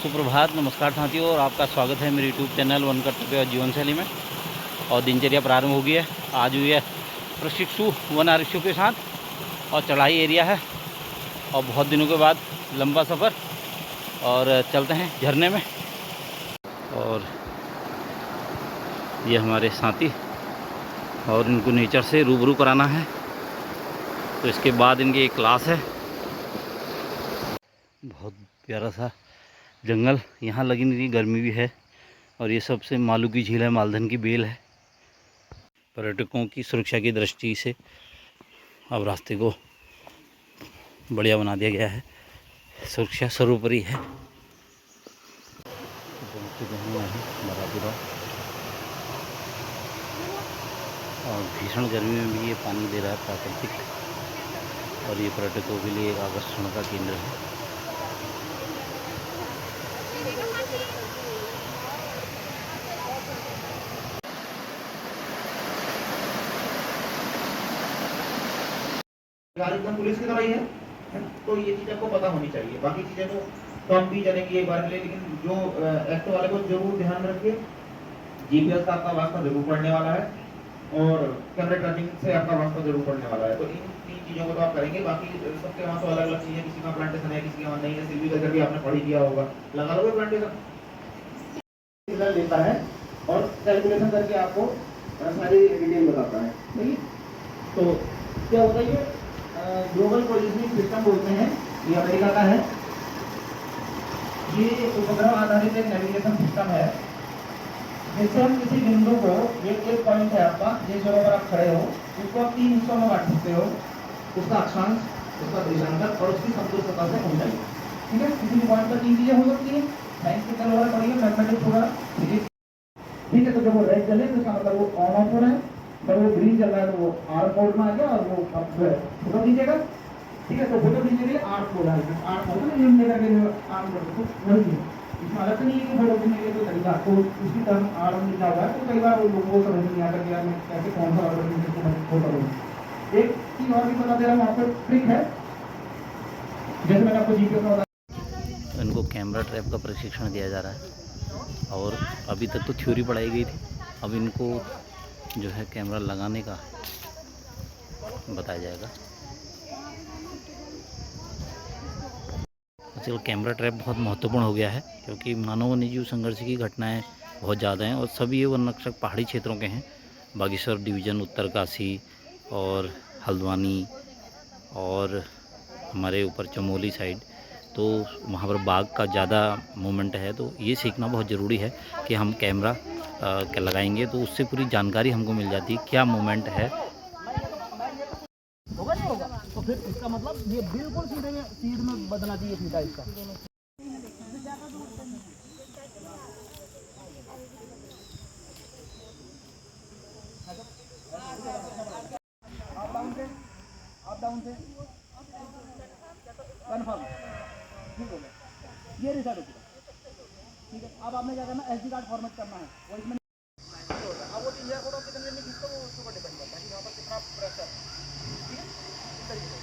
सुप्रभात, नमस्कार साथियों, और आपका स्वागत है मेरे यूट्यूब चैनल वन कर्तव्य और जीवन शैली में। और दिनचर्या प्रारंभ हो गई है। आज हुई है प्रशिक्षु वन आरक्षियों के साथ और चढ़ाई एरिया है और बहुत दिनों के बाद लंबा सफ़र। और चलते हैं झरने में। और ये हमारे साथी और इनको नेचर से रूबरू कराना है, तो इसके बाद इनकी एक क्लास है। बहुत प्यारा सा जंगल, यहाँ लगी नहीं, गर्मी भी है। और ये सबसे मालू की झील है, मालधन की बेल है। पर्यटकों की सुरक्षा की दृष्टि से अब रास्ते को बढ़िया बना दिया गया है, सुरक्षा सर्वोपरि है। और भीषण गर्मी में भी ये पानी दे रहा है प्राकृतिक, और ये पर्यटकों के लिए एक आकर्षण का केंद्र है। एकदम पुलिस की तरह ही है, तो ये चीज आपको पता होनी चाहिए। बाकी चीजें तो हम भी जानेंगे एक बार के लिए, लेकिन जो एक्ट वाले को जरूर ध्यान रखिए। जीपीएस का आपका वास्ता जरूर पड़ने वाला है और कैमरा ट्रैकिंग से आपका वास्ता जरूर पड़ने वाला है। तो इन तीन चीजों को तो आप करेंगे। बाकी सबके वहाँ तो अलग अलग चीजें, किसी का प्लांटेशन है, किसी का वहाँ नहीं है। सिल्वीकल्चर भी आपने पढ़ी किया होगा, लगा लोगे प्लांटेशन लेता है और कैलकुलेशन करके आपको सारी डिटेल बताता है। सही, तो क्या होता है, ये ग्लोबल पोजिशनिंग सिस्टम बोलते हैं, ये अमेरिका का है। ये उपग्रह आधारित एक नेविगेशन सिस्टम है, जिससे हम किसी बिंदु को, एक पॉइंट है आपका, जिस जगह पर आप खड़े हो, उसको आप 3 हिस्सों में बांट सकते हो। उसका अक्षांश, उसका देशांतर और उसकी समतल सतह से ऊंचाई। ठीक है, किसी भी पॉइंट पर 3 चीजें हो सकती है। साइंस के चल रहा पढ़िए, मैथमेटिक्स होगा, फिजिक्स। ठीक है, तो जब वो रेड चले तो इसका मतलब वो ऑन ऑफ हो रहा है, जब वो ग्रीन चल रहा है तो वो आर मोड में आ गया और वो अब फोटो दीजिएगा। ठीक है, तो फोटो खींचने के लिए 8 मोड है, 8 मोड में जूम लेकर के आर्म मोड को वही है। इसमें अलग से नहीं है कि फोटो खींचने के लिए कोई तरीका, तो उसकी टर्म आर्म लिखा हुआ है। तो कई बार वो लोगों को समझ नहीं आता कि यार मैं कैसे कौन सा ऑर्डर में फोटो लूँ। एक चीज और भी बता दे रहा हूँ आपको, ट्रिक है, जैसे मैंने आपको जीपीएस में बताया। इनको कैमरा ट्रैप का प्रशिक्षण दिया जा रहा है। और अभी तक तो थ्योरी पढ़ाई गई थी, अब इनको जो है कैमरा लगाने का बताया जाएगा। आजकल कैमरा ट्रैप बहुत महत्वपूर्ण हो गया है, क्योंकि मानव वन्यजीव संघर्ष की घटनाएं बहुत ज़्यादा हैं और सभी ये वन रक्षक पहाड़ी क्षेत्रों के हैं। बागेश्वर डिवीज़न, उत्तरकाशी और हल्द्वानी और हमारे ऊपर चमोली साइड, तो वहाँ पर बाघ का ज़्यादा मूवमेंट है। तो ये सीखना बहुत ज़रूरी है कि हम कैमरा लगाएंगे तो उससे पूरी जानकारी हमको मिल जाती है क्या मूवमेंट है। होगा नहीं होगा, तो फिर इसका मतलब ये बिल्कुल सीध में बदलना चाहिए सीधा इसका। आप डाउन से कन्फर्म, ठीक हो गया, ये रिजल्ट हो चुका। ठीक है, अब आपने क्या करना, एसडी कार्ड फॉर्मेट करना है, वो इसमें अब वो टीआर फोटो कितने में खींचते हो वो उसके ऊपर डिपेंड करता है कि वहाँ पर कितना प्रेशर। ठीक है, इस तरीके से